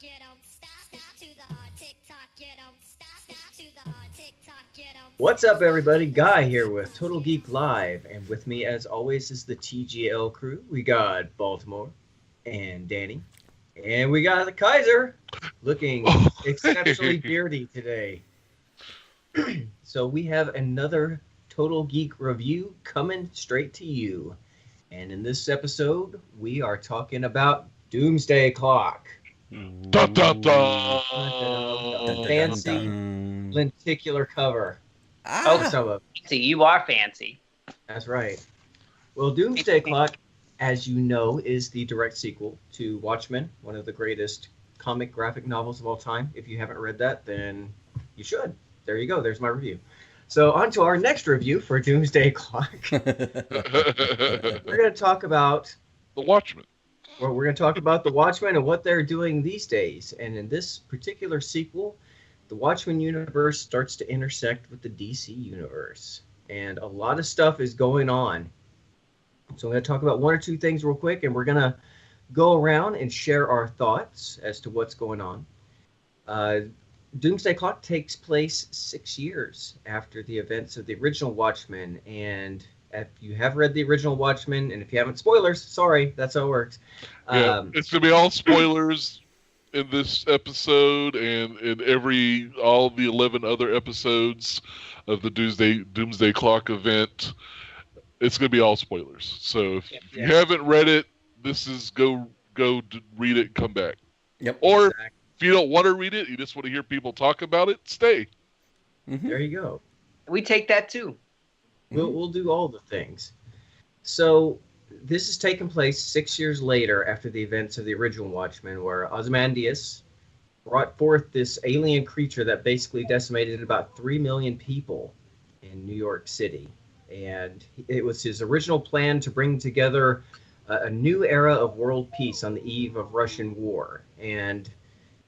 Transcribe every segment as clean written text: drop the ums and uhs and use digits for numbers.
you don't stop to the TikTok, you don't stop to the TikTok, you don't. What's up, everybody? Guy here with Total Geek Live, and with me, as always, is the TGL crew. We got Baltimore and Danny, and we got the Kaiser, looking exceptionally beardy today. So we have another Total Geek review coming straight to you, and in this episode, we are talking about Doomsday Clock. Dun, dun, dun. The fancy lenticular cover. Oh, Some of fancy. You are fancy. That's right. Well, Doomsday Clock, as you know, is the direct sequel to Watchmen, one of the greatest comic graphic novels of all time. If you haven't read that, then you should. There you go. There's my review. So on to our next review for Doomsday Clock. We're going to talk about The Watchmen. Well, we're going to talk about the Watchmen and what they're doing these days. And in this particular sequel, the Watchmen universe starts to intersect with the DC universe. And a lot of stuff is going on. So I'm going to talk about one or two things real quick, and we're going to go around and share our thoughts as to what's going on. Doomsday Clock takes place 6 years after the events of the original Watchmen, and if you have read the original Watchmen, and if you haven't, spoilers, sorry, that's how it works. Yeah, it's going to be all spoilers in this episode and in all the 11 other episodes of the Doomsday Clock event. It's going to be all spoilers. So if you haven't read it, this is go read it and come back. Yep. Or if you don't want to read it, you just want to hear people talk about it, stay. Mm-hmm. There you go. We take that too. We'll do all the things. So this is taking place 6 years later after the events of the original Watchmen, where Ozymandias brought forth this alien creature that basically decimated about 3 million people in New York City. And it was his original plan to bring together a new era of world peace on the eve of Russian war. And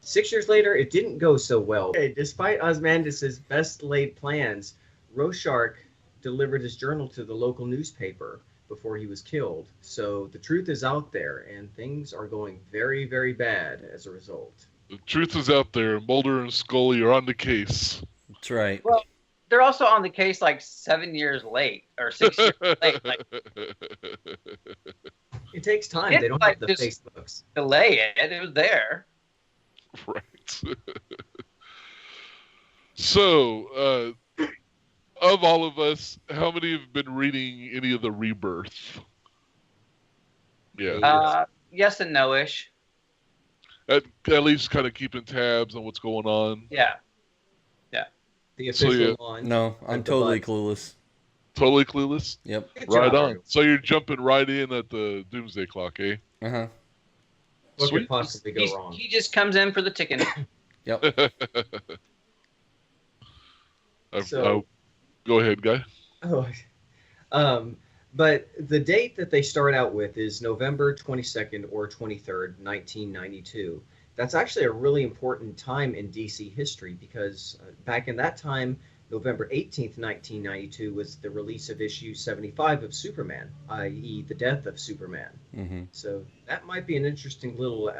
6 years later, it didn't go so well. Despite Ozymandias' best laid plans, Rorschach delivered his journal to the local newspaper before he was killed. So the truth is out there, and things are going very, very bad as a result. The truth is out there. Mulder and Scully are on the case. That's right. Well, they're also on the case like 7 years late or 6 years late. Like, It takes time. It's They don't like have the just- Facebooks. delay it. It was there. Right. So, of all of us, how many have been reading any of the Rebirth? Yeah. Yes and no-ish. At least kind of keeping tabs on what's going on. Yeah. The So, official yeah. launch. No, I'm of the totally bud. clueless. Totally clueless? Yep. Good Right job, on. everyone. So you're jumping right in at the Doomsday Clock, eh? Uh-huh. What could Sweet. possibly go wrong? He just comes in for the ticking. Yep. Go ahead, guy. But the date that they start out with is November 22nd or 23rd, 1992. That's actually a really important time in DC history because back in that time, November 18th, 1992 was the release of issue 75 of Superman, i.e. the death of Superman. Mm-hmm. So that might be an interesting little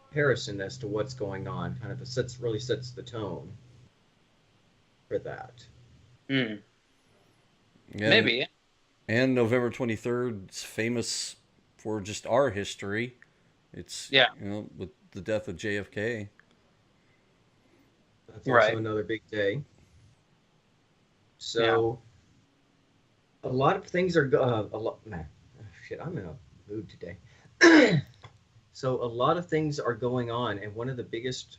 comparison as to what's going on. Kind of really sets the tone for that. Hmm. Yeah. Maybe. And November 23rd is famous for just our history. It's, with the death of JFK. That's also Right. another big day. So, a lot of things are I'm in a mood today. So, a lot of things are going on, and one of the biggest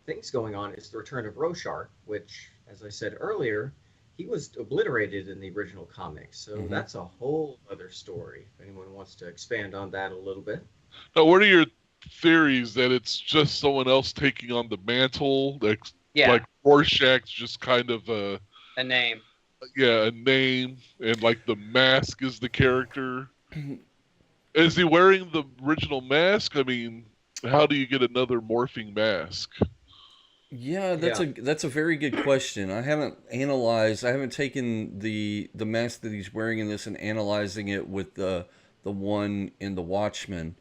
things going on is the return of Rorschach, which, as I said earlier, he was obliterated in the original comics. So that's a whole other story. If anyone wants to expand on that a little bit. Now, what are your theories that it's just someone else taking on the mantle? Like Rorschach's just kind of A name. a name, and like the mask is the character. Is he wearing the original mask? I mean, how do you get another morphing mask? Yeah, that's a very good question. I haven't taken the mask that he's wearing in this and analyzing it with the one in the Watchmen.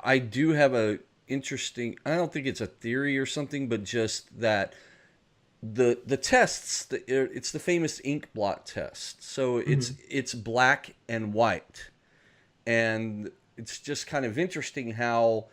I do have a interesting. I don't think it's a theory or something, but just that the tests. It's the famous ink blot test. So it's black and white, and it's just kind of interesting how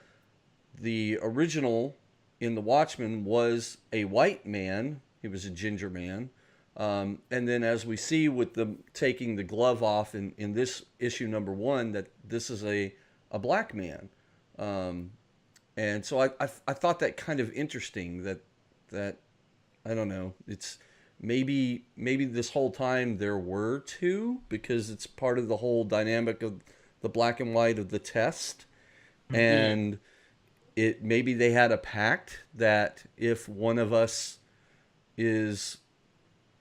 the original in the Watchmen was a white man. He was a ginger man. And then as we see with them taking the glove off in this issue number 1, that this is a black man. And so I thought that kind of interesting that I don't know, it's maybe this whole time there were two, because it's part of the whole dynamic of the black and white of the test. And maybe they had a pact that if one of us is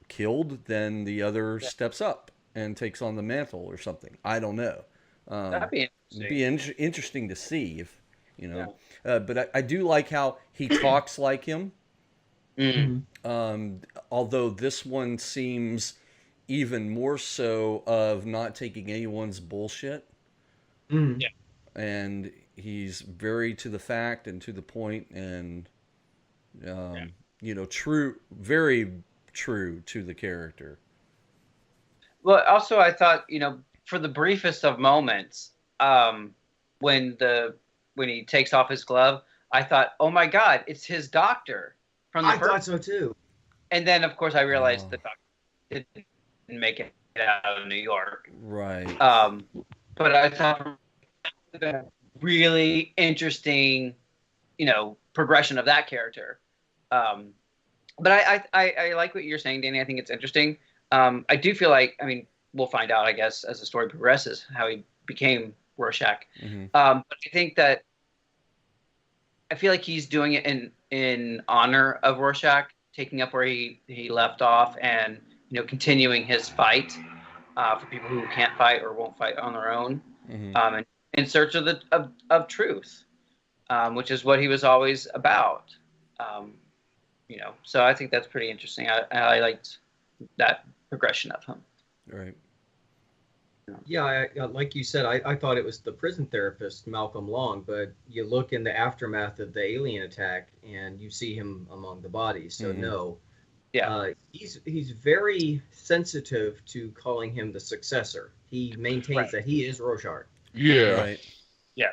killed, then the other steps up and takes on the mantle or something. I don't know. That'd be interesting. Interesting to see if, you know. Yeah. But I do like how he talks like him. Although this one seems even more so of not taking anyone's bullshit. Yeah. And he's very to the fact and to the point, and you know, very true to the character. Well, also I thought, you know, for the briefest of moments, when he takes off his glove, I thought, oh my God, it's his doctor from the I thought so too. And then of course I realized the doctor didn't make it out of New York. Right. But I thought a really interesting, you know, progression of that character. But I like what you're saying, Danny. I think it's interesting. I do feel like, I mean, we'll find out, I guess, as the story progresses, how he became Rorschach. But I think that I feel like he's doing it in honor of Rorschach, taking up where he left off, and, you know, continuing his fight for people who can't fight or won't fight on their own, and in search of truth, which is what he was always about. You know, so I think that's pretty interesting. I liked that progression of him. Right. Yeah, like you said, I thought it was the prison therapist, Malcolm Long, but you look in the aftermath of the alien attack and you see him among the bodies. So no. Yeah. He's very sensitive to calling him the successor. He maintains that he is Rorschach. Yeah. Right. Yeah.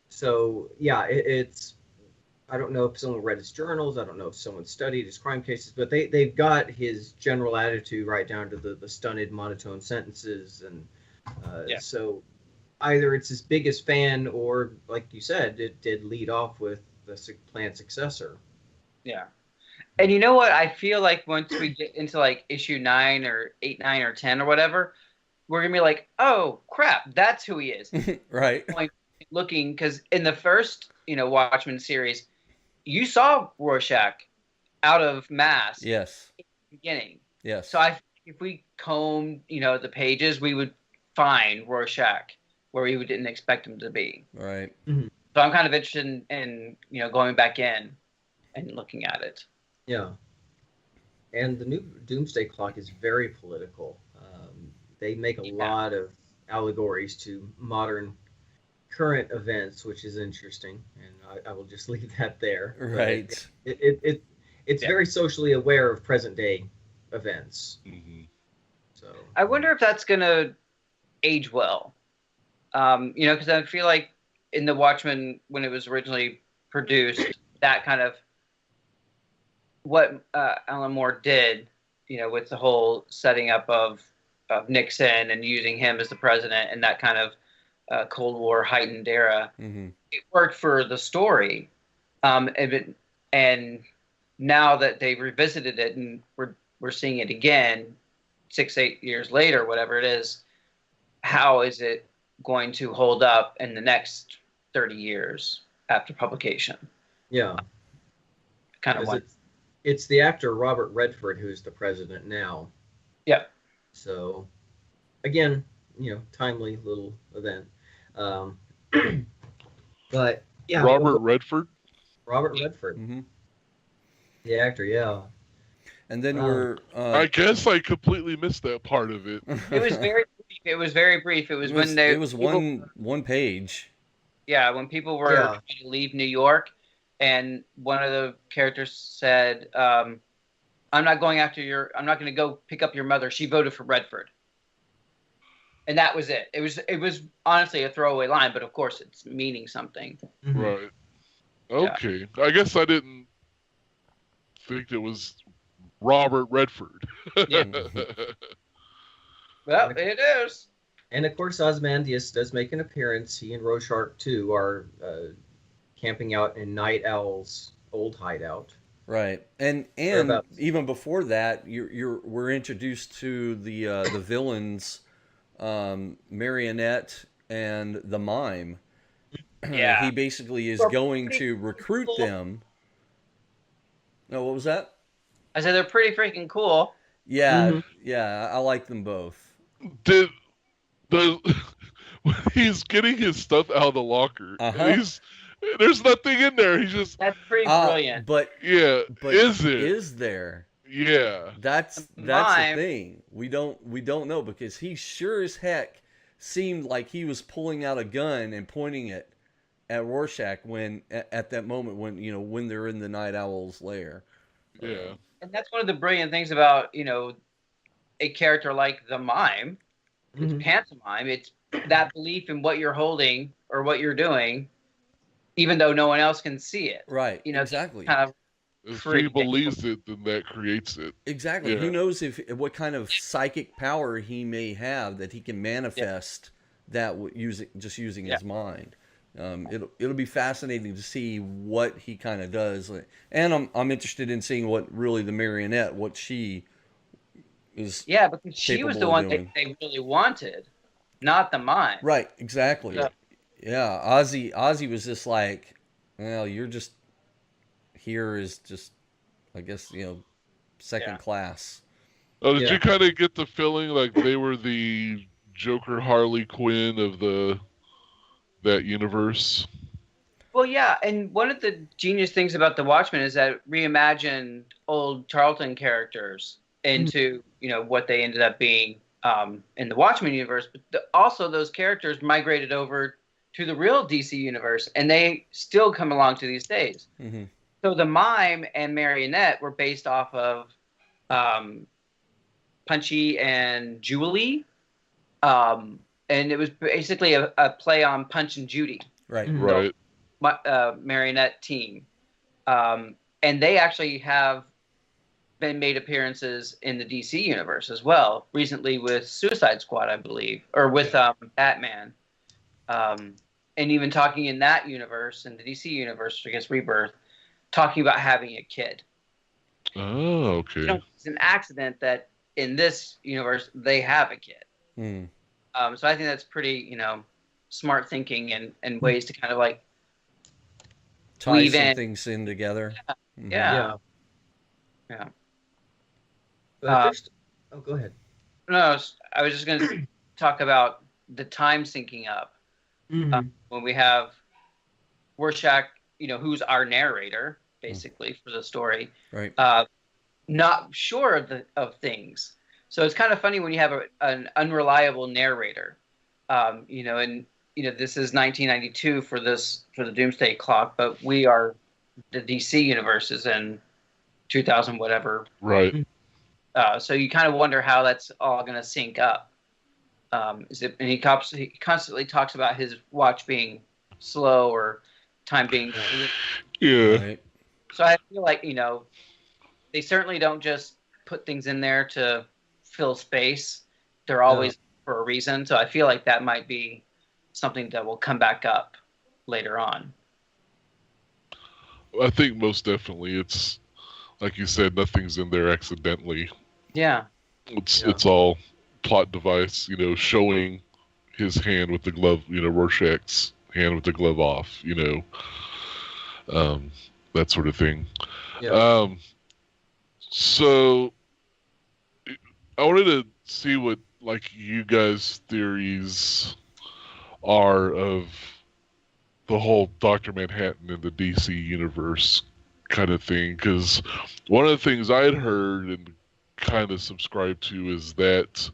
So, yeah, it's... I don't know if someone read his journals. I don't know if someone studied his crime cases, but they've got his general attitude right down to the stunted monotone sentences. And so either it's his biggest fan, or, like you said, it did lead off with the planned successor. Yeah. And you know what? I feel like once we get into like issue 9 or 8, 9 or 10 or whatever, we're going to be like, oh, crap, that's who he is. Right. Like, looking, because in the first, you know, Watchmen series, you saw Rorschach out of mask. Yes. In the beginning. Yes. So if we combed, you know, the pages, we would find Rorschach where we didn't expect him to be. Right. So I'm kind of interested in, you know, going back in and looking at it. Yeah. And the new Doomsday Clock is very political. They make a lot of allegories to modern current events, which is interesting, and I will just leave that there. Right. It's very socially aware of present day events. So I wonder if that's gonna age well. You know, because I feel like in the Watchmen, when it was originally produced, that kind of what Alan Moore did, you know, with the whole setting up of Nixon and using him as the president, and that kind of Cold War heightened era, it worked for the story, and now that they've revisited it and we're seeing it again 6-8 years later, whatever it is, how is it going to hold up in the next 30 years after publication? Yeah, kind of one. It's the actor Robert Redford who's the president now. Yeah. So again, you know, timely little event. But yeah, Robert Redford. The actor, yeah. And then I guess I completely missed that part of it. It was very brief. It was very brief. It was when they. It was one page. Yeah, when people were Yeah. trying to leave New York, and one of the characters said, "I'm not going after your. I'm not going to go pick up your mother. She voted for Redford." And that was it. It was honestly a throwaway line, but of course it's meaning something. Mhm. Right. Okay. I guess I didn't think it was Robert Redford. Yeah. Well, And- it is. And of course, Ozymandias does make an appearance. He and Rorschach too are camping out in Night Owl's old hideout. Right, and Whereabouts? even before that, we're introduced to the villains, Marionette and the Mime. Yeah. He basically is They're going pretty to recruit cool. them. No, what was that? I said they're pretty freaking cool. Yeah, Mhm. yeah, I like them both. Did the when he's getting his stuff out of the locker, Uh-huh. there's nothing in there. He's just That's pretty brilliant. But but is it? Is there? Yeah. That's Mime. the thing. We don't know, because he sure as heck seemed like he was pulling out a gun and pointing it at Rorschach at that moment when they're in the Night Owl's lair. Yeah. And that's one of the brilliant things about, a character like the Mime, Mhm. pantomime. It's that belief in what you're holding or what you're doing, even though no one else can see it. Right. You know, exactly. Kind of If Pretty he believes it, then that creates it. Exactly. Yeah. Who knows what kind of psychic power he may have that he can manifest that using his mind. It'll be fascinating to see what he kind of does, and I'm interested in seeing what really the Marionette, what she is. Yeah, because she was capable the of one doing. they really wanted, not the Mime. Right. Exactly. Yeah. Yeah. Ozzy was just like, well, you're just here is just, I guess, second Yeah. class. Oh, did Yeah. you kind of get the feeling like they were the Joker Harley Quinn of that universe? Well, yeah, and one of the genius things about the Watchmen is that it reimagined old Charlton characters into what they ended up being in the Watchmen universe. But also, those characters migrated over to the real DC universe, and they still come along to these days. Mm-hmm. So the Mime and Marionette were based off of Punchy and Julie, and it was basically a play on Punch and Judy. Right. Mhm. Right. Marionette team, and they actually have been made appearances in the DC universe as well recently with Suicide Squad, I believe, or with Batman, and even talking in that universe, in the DC universe, I guess Rebirth, talking about having a kid. Oh, okay. It's an accident that in this universe they have a kid. Mm. So I think that's pretty, smart thinking and ways to kind of like Tie weave some in. things in together. Mhm. Yeah. Yeah. Yeah. But there's- oh, go ahead. No, I was just going to talk about the time syncing up Mhm. when we have Rorschach, who's our narrator basically for the story, Right. not sure of things. So it's kind of funny when you have an unreliable narrator, and this is 1992 for the Doomsday Clock, but the DC universe is in 2000 whatever. Right. So you kind of wonder how that's all going to sync up. And he constantly talks about his watch being slow or time being. Yeah. Right. So I feel like they certainly don't just put things in there to fill space. They're always for a reason. So I feel like that might be something that will come back up later on. I think most definitely it's like you said, nothing's in there accidentally. Yeah. It's all plot device, showing his hand with the glove, Rorschach's hand with the glove off, that sort of thing. Yeah. So I wanted to see what you guys' theories are of the whole Dr. Manhattan in the DC universe kind of thing, because one of the things I had heard and kind of subscribed to is that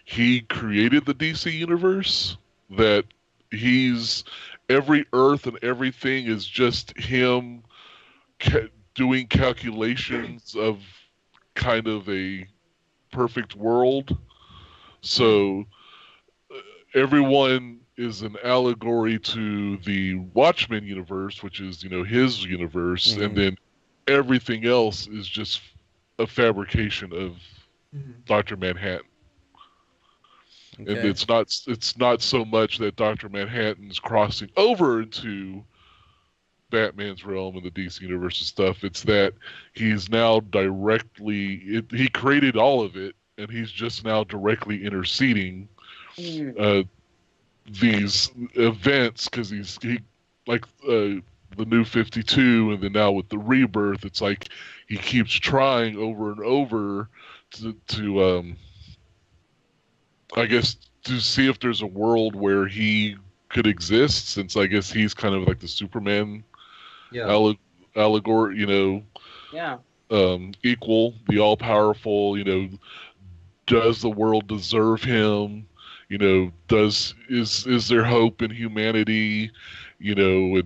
he created the DC universe, that he's every Earth and everything is just him doing calculations of kind of a perfect world. So everyone is an allegory to the Watchmen universe, which is, his universe, and then everything else is just a fabrication of Dr. Manhattan. Okay. And it's not so much that Dr. Manhattan's crossing over into Batman's realm and the DC universe and stuff. It's that he's now he created all of it, and he's just now directly interceding these events, because he like the New 52, and then now with the Rebirth, it's like he keeps trying over and over to I guess to see if there's a world where he could exist, since I guess he's kind of like the Superman allegory, equal, the all-powerful, does the world deserve him? Is there hope in humanity? And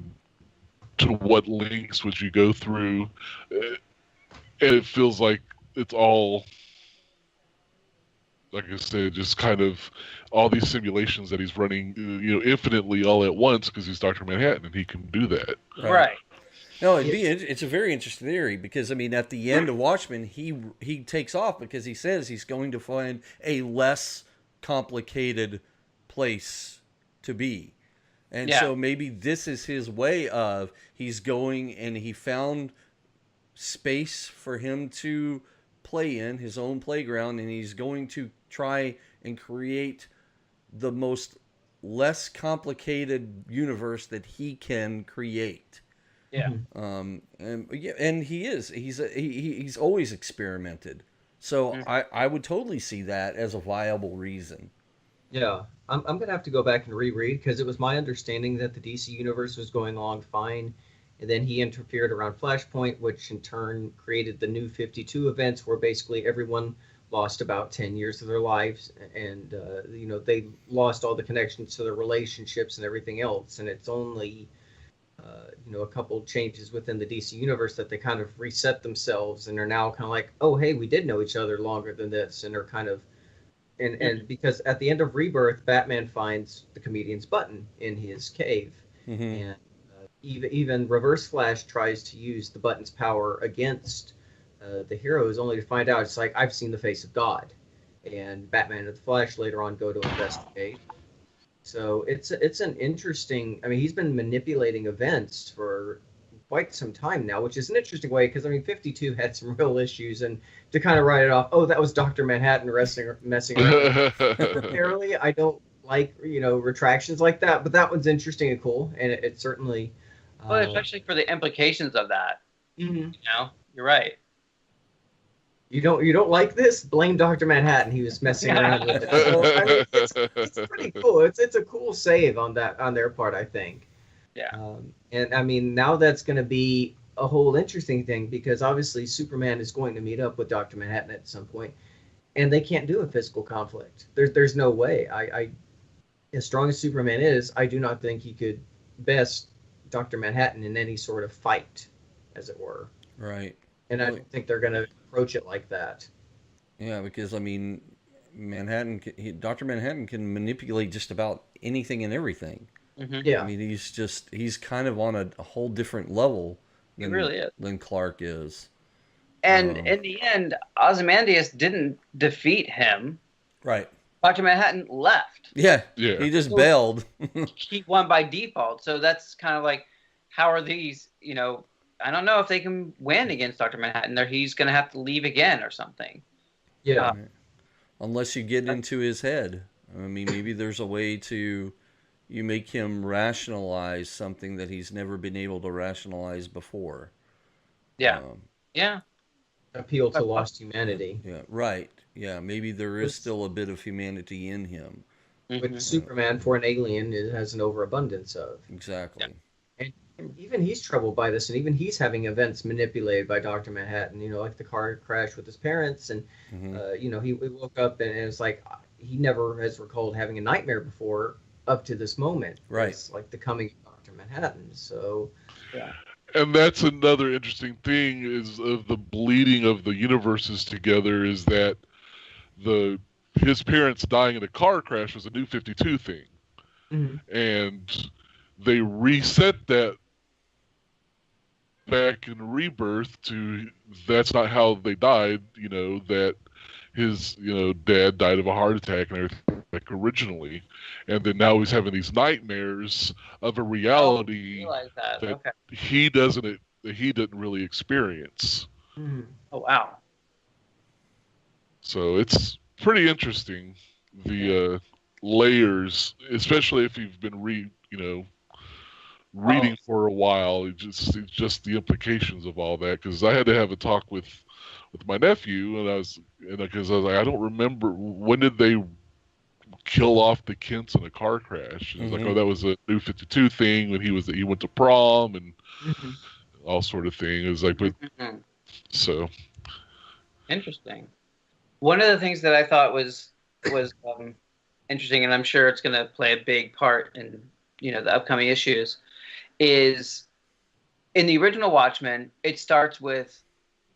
to what lengths would you go through? And it feels like it's all, like I said, just kind of all these simulations that he's running, infinitely all at once, because he's Dr. Manhattan and he can do that. Right. No, it's a very interesting theory, because I mean, at the end of Watchmen, he takes off because he says he's going to find a less complicated place to be. And so maybe this is his way of, he's going and he found space for him to play in, his own playground, and he's going to try and create the most less complicated universe that he can create. Yeah. And he is. He's always experimented. So I would totally see that as a viable reason. Yeah, I'm going to have to go back and reread, because it was my understanding that the DC universe was going along fine, and then he interfered around Flashpoint, which in turn created the New 52 events, where basically everyone lost about 10 years of their lives, and they lost all the connections to their relationships and everything else, and it's only a couple changes within the DC universe that they kind of reset themselves, and are now kind of like, oh hey, we did know each other longer than this, and are kind of and because at the end of Rebirth, Batman finds the comedian's button in his cave, and even Reverse Flash tries to use the button's power against the heroes, only to find out it's like, I've seen the face of God, and Batman and the Flash later on go to investigate. So it's an interesting. I mean, he's been manipulating events for quite some time now, which is an interesting way, because I mean, 52 had some real issues, and to kind of write it off, that was Dr. Manhattan messing around. Apparently, I don't like retractions like that, but that one's interesting and cool, and it certainly. Well, especially for the implications of that. Mm-hmm. You're right. You don't like this? Blame Dr. Manhattan. He was messing around with it. So, I mean, it's pretty cool. It's a cool save on their part, I think. Yeah. And I mean, now that's going to be a whole interesting thing, because obviously Superman is going to meet up with Dr. Manhattan at some point, and they can't do a physical conflict. There's no way. I as strong as Superman is, I do not think he could best Dr. Manhattan in any sort of fight, as it were. Right. And I don't think they're going to approach it like that. Yeah, because I mean, Dr. Manhattan can manipulate just about anything and everything. Mm-hmm. Yeah. I mean, he's kind of on a whole different level He really is. than Clark is. And in the end, Ozymandias didn't defeat him. Right. Dr. Manhattan left. Yeah. Yeah. He just bailed. He won by default. So that's kind of like, how are these, I don't know if they can win against Dr. Manhattan. He's going to have to leave again or something. Yeah. Unless you get into his head. I mean, maybe there's a way you make him rationalize something that he's never been able to rationalize before. Yeah. Yeah. Appeal to lost humanity. Yeah, right. Yeah, maybe there is still a bit of humanity in him. Which Superman, for an alien, has an overabundance of. Exactly. Yeah. And even he's troubled by this, and even he's having events manipulated by Dr. Manhattan, like the car crash with his parents, and, he woke up and it's like, he never has recalled having a nightmare before up to this moment. Right. It's like the coming of Manhattan. So, And that's another interesting thing is of the bleeding of the universes together is that his parents dying in a car crash was a New 52 thing. mhm. And they reset that back in Rebirth to that's not how they died, that his, dad died of a heart attack and everything like originally. And then now he's having these nightmares of a reality realize that. that Okay. he didn't really experience. Mhm. Oh wow. So it's pretty interesting, the layers, especially if you've been reading for a while. It's just the implications of all that. Because I had to have a talk with my nephew, because I was like, I don't remember when did they kill off the Kents in a car crash. It's like, Mhm. oh, that was a New 52 thing when he went to prom and Mhm. all sort of thing. It was like, but Mhm. so Interesting. One of the things that I thought was interesting, and I'm sure it's going to play a big part in the upcoming issues, is in the original Watchmen, it starts with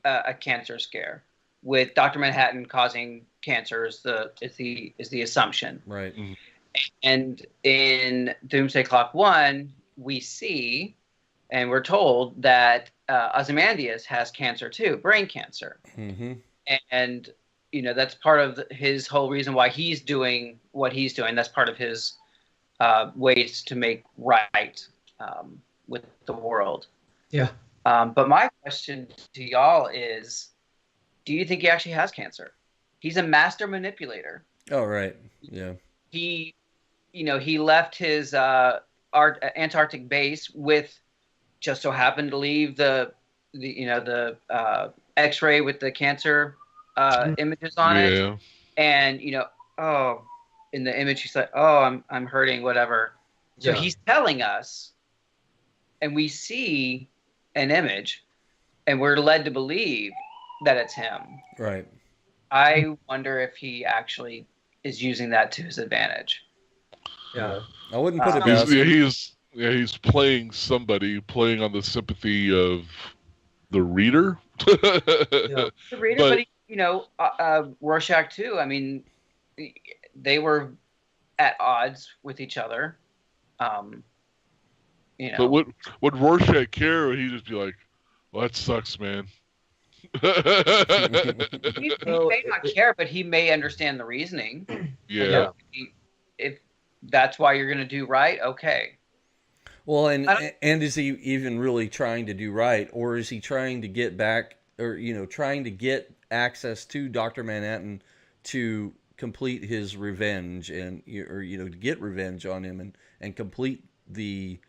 a cancer scare, with Dr. Manhattan causing cancer is the assumption. Right. And in Doomsday Clock 1, we see and we're told that Ozymandias has cancer too, brain cancer. Mm-hmm. And that's part of his whole reason why he's doing what he's doing. That's part of his ways to make right with the world. Yeah. But my question to y'all is, do you think he actually has cancer? He's a master manipulator. Oh, right. Yeah. He left his Antarctic base with, just so happened to leave the X-ray with the cancer images on it, and in the image he's like, oh, I'm hurting, whatever. So he's telling us, and we see an image, and we're led to believe that it's him. Right. I wonder if he actually is using that to his advantage. Yeah. I wouldn't put it past him. he's playing somebody, playing on the sympathy of the reader. The reader, but Rorschach too. I mean, they were at odds with each other. But would Rorschach care, or he'd just be like, well, that sucks, man. He may not care, but he may understand the reasoning. Yeah. If that's why you're going to do right, okay. Well, and is he even really trying to do right, or is he trying to get back, or trying to get access to Dr. Manhattan to complete his revenge, and to get revenge on him and complete the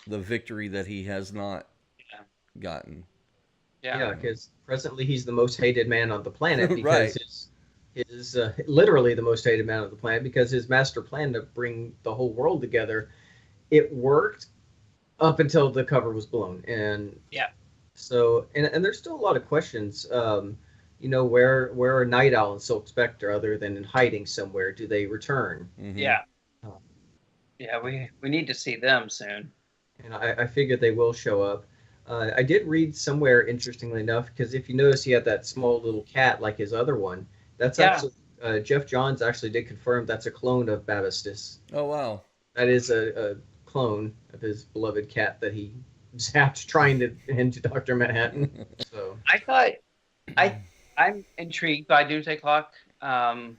victory that he has not gotten. Yeah, because presently he's the most hated man on the planet because Right. his literally the most hated man on the planet because his master plan to bring the whole world together, it worked up until the cover was blown. And so and there's still a lot of questions. Where are Night Owl and Silk Spectre other than in hiding somewhere? Do they return? Mm-hmm. We need to see them soon. And I figured they will show up. I did read somewhere, interestingly enough, because if you notice, he had that small little cat like his other one. That's actually Jeff Johns actually did confirm that's a clone of Babistus. Oh, wow. That is a clone of his beloved cat that he zapped trying to end Dr. Manhattan. So I thought I'm intrigued by Doomsday Clock, and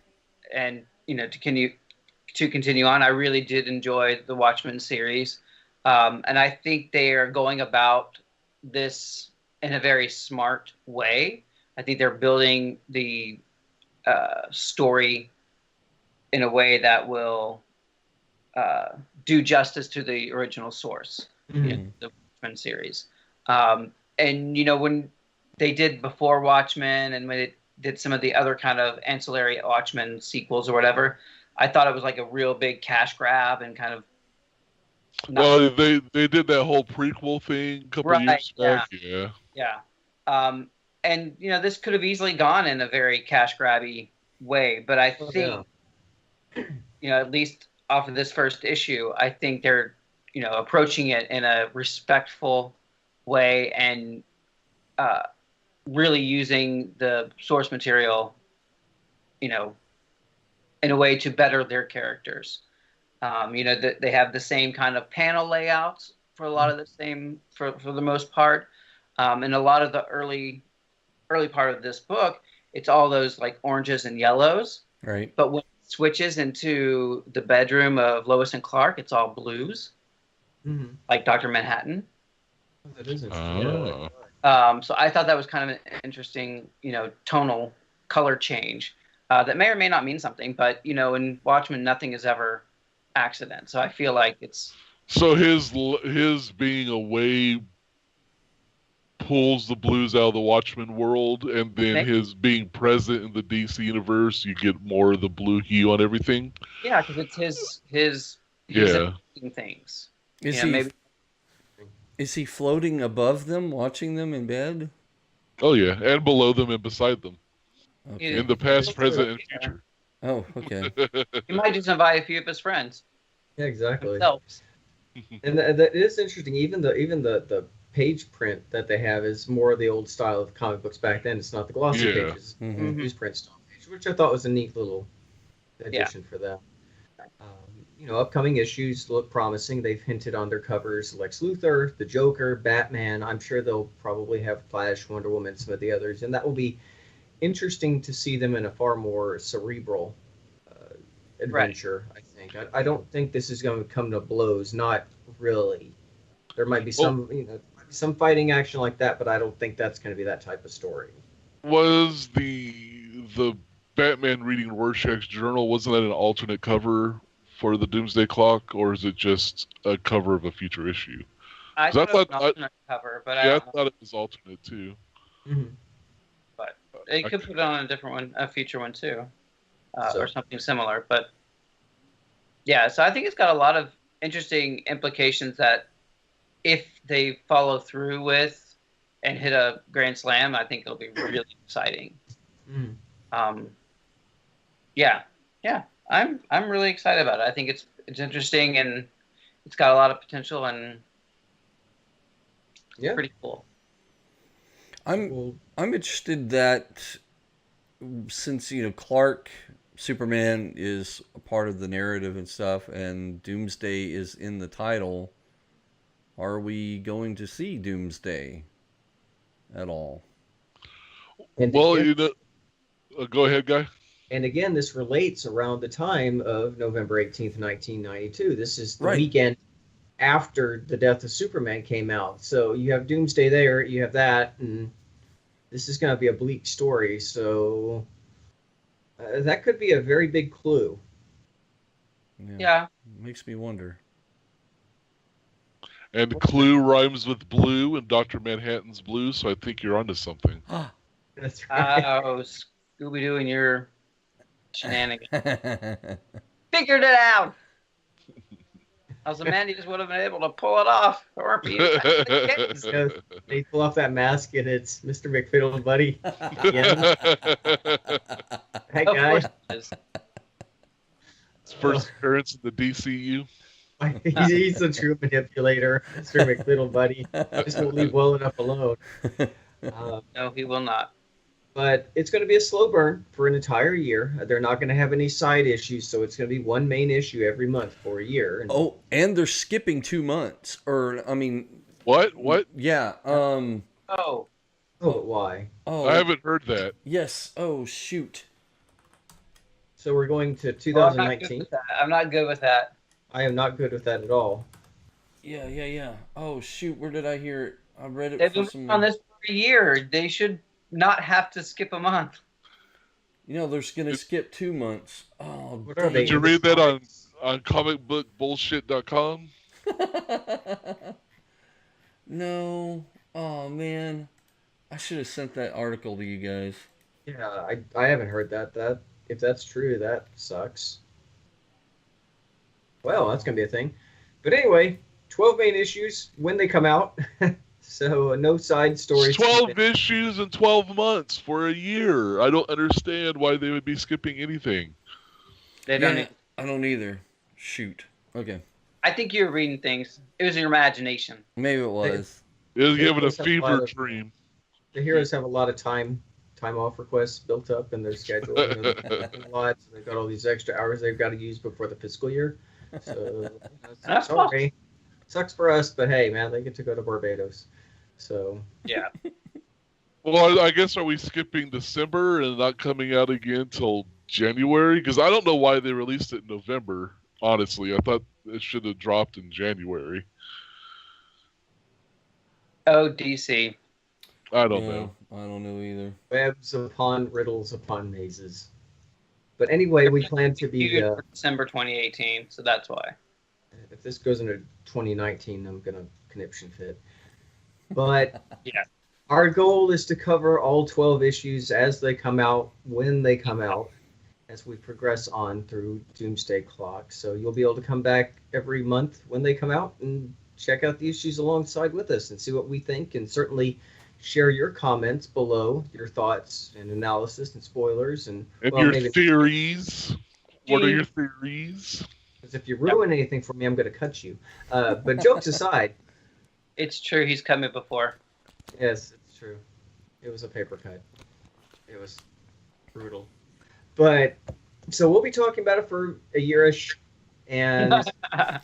to continue on, I really did enjoy the Watchmen series, and I think they are going about this in a very smart way. I think they're building the story in a way that will do justice to the original source, the Watchmen series. And when they did before Watchmen, and when they did some of the other kind of ancillary Watchmen sequels or whatever, I thought it was like a real big cash grab and kind of. Well, they did that whole prequel thing a couple of years back. Yeah. And this could have easily gone in a very cash grabby way, but I think at least off of this first issue, I think they're approaching it in a respectful way and really using the source material, in a way to better their characters. They have the same kind of panel layouts for a lot of the same, for the most part. And a lot of the early part of this book, it's all those like oranges and yellows. Right. But when it switches into the bedroom of Lois and Clark, it's all blues, like Dr. Manhattan. That is interesting. So I thought that was kind of an interesting, tonal color change that may or may not mean something. But, in Watchmen, nothing is ever accident. So I feel like it's... So his being away pulls the blues out of the Watchmen world, and then his being present in the DC universe, you get more of the blue hue on everything. Yeah, because it's his things. Is he floating above them, watching them in bed? Oh yeah, and below them and beside them. Okay. In the past, present, and future. Oh, okay. He might just invite a few of his friends. Yeah, exactly. Himself. And that is interesting. Even the page print that they have is more of the old style of comic books back then. It's not the glossy pages, newsprint style page, which I thought was a neat little addition for them. Upcoming issues look promising. They've hinted on their covers Lex Luthor, the Joker, Batman. I'm sure they'll probably have Flash, Wonder Woman, some of the others, and that will be interesting to see them in a far more cerebral adventure. Right. I think. I don't think this is going to come to blows. Not really. There might be some fighting action like that, but I don't think that's going to be that type of story. Was the Batman reading Rorschach's journal, wasn't that an alternate cover for the Doomsday Clock, or is it just a cover of a future issue? I thought it was an alternate cover, but I thought it was alternate too. But they could put it on a different one, a future one too, or something similar. But yeah, so I think it's got a lot of interesting implications that if they follow through with and hit a grand slam, I think it'll be really exciting. Yeah, I'm really excited about it. I think it's interesting and it's got a lot of potential and pretty cool. I'm interested that since Clark, Superman is a part of the narrative and stuff, and Doomsday is in the title. Are we going to see Doomsday at all? Well, go ahead, Guy. And again, this relates around the time of November 18th, 1992. This is the weekend after the death of Superman came out. So you have Doomsday there, you have that, and this is going to be a bleak story. So that could be a very big clue. Yeah. Makes me wonder. And Clue rhymes with blue, and Dr. Manhattan's blue, so I think you're onto something. That's right. Oh, Scooby-Doo and your shenanigans. Figured it out! Mandy just would have been able to pull it off. Or they pull off that mask, and it's Mr. McFiddle, buddy. Hey, guys. His first appearance in the DCU. He's a true manipulator, Mr. McFiddle, buddy. Just don't leave well enough alone. No, he will not. But it's going to be a slow burn for an entire year. They're not going to have any side issues, so it's going to be one main issue every month for a year. And they're skipping 2 months. What? Yeah. Why? Oh, I haven't heard that. Yes. Oh, shoot. So we're going to 2019. I'm not good with that. I am not good with that at all. Yeah. Oh, shoot. Where did I hear it? I read it. They've been on this for a year. They should not have to skip a month. They're going to skip 2 months. Oh, did you read that on comicbookbullshit.com? No. Oh, man. I should have sent that article to you guys. Yeah, I haven't heard that. If that's true, that sucks. Well, that's going to be a thing. But anyway, 12 main issues when they come out. So no side stories. 12 issues in 12 months for a year. I don't understand why they would be skipping anything. They don't. I don't either. Shoot. Okay. I think you were reading things. It was your imagination. Maybe it was. It was given a There's a fever lot of- dream. The heroes have a lot of time off requests built up in their schedule. You know, they're a lot, so they've got all these extra hours they've got to use before the fiscal year. So That's sorry, sucks for us, but hey, man, they get to go to Barbados. So Yeah. Well, I guess are we skipping December and not coming out again till January? Because I don't know why they released it in November. Honestly, I thought it should have dropped in January. Oh, DC. I don't know. I don't know either. webs upon riddles upon mazes. But anyway, we plan to be. December 2018, so that's why. If this goes into 2019, I'm gonna conniption fit. But Yeah. our goal is to cover all 12 issues as they come out, when they come out, as we progress on through Doomsday Clock. So you'll be able to come back every month when they come out and check out the issues alongside with us and see what we think, and certainly share your comments below, your thoughts and analysis and spoilers and well, your maybe theories. What are your theories? because if you ruin anything for me, I'm going to cut you. But jokes aside, It's true, he's cut me before. yes, it's true. It was a paper cut. It was brutal. But so we'll be talking about it for a yearish, and a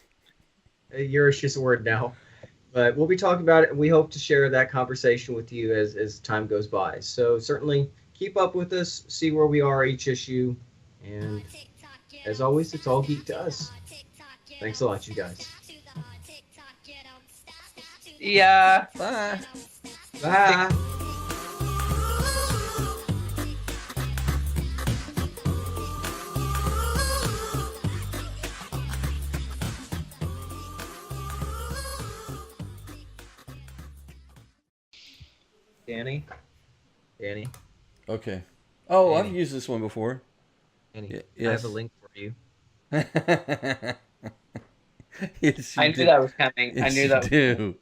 yearish is a word now. But we'll be talking about it, and we hope to share that conversation with you as time goes by. So certainly keep up with us, see where we are each issue, and as always, it's all geek to us. Thanks a lot, you guys. Yeah. Bye. Bye. Danny, Okay. Oh, I've Danny. used this one before. Danny, I yes. have a link for you. Yes, you I knew do. that was coming. I Yes, knew you that was do.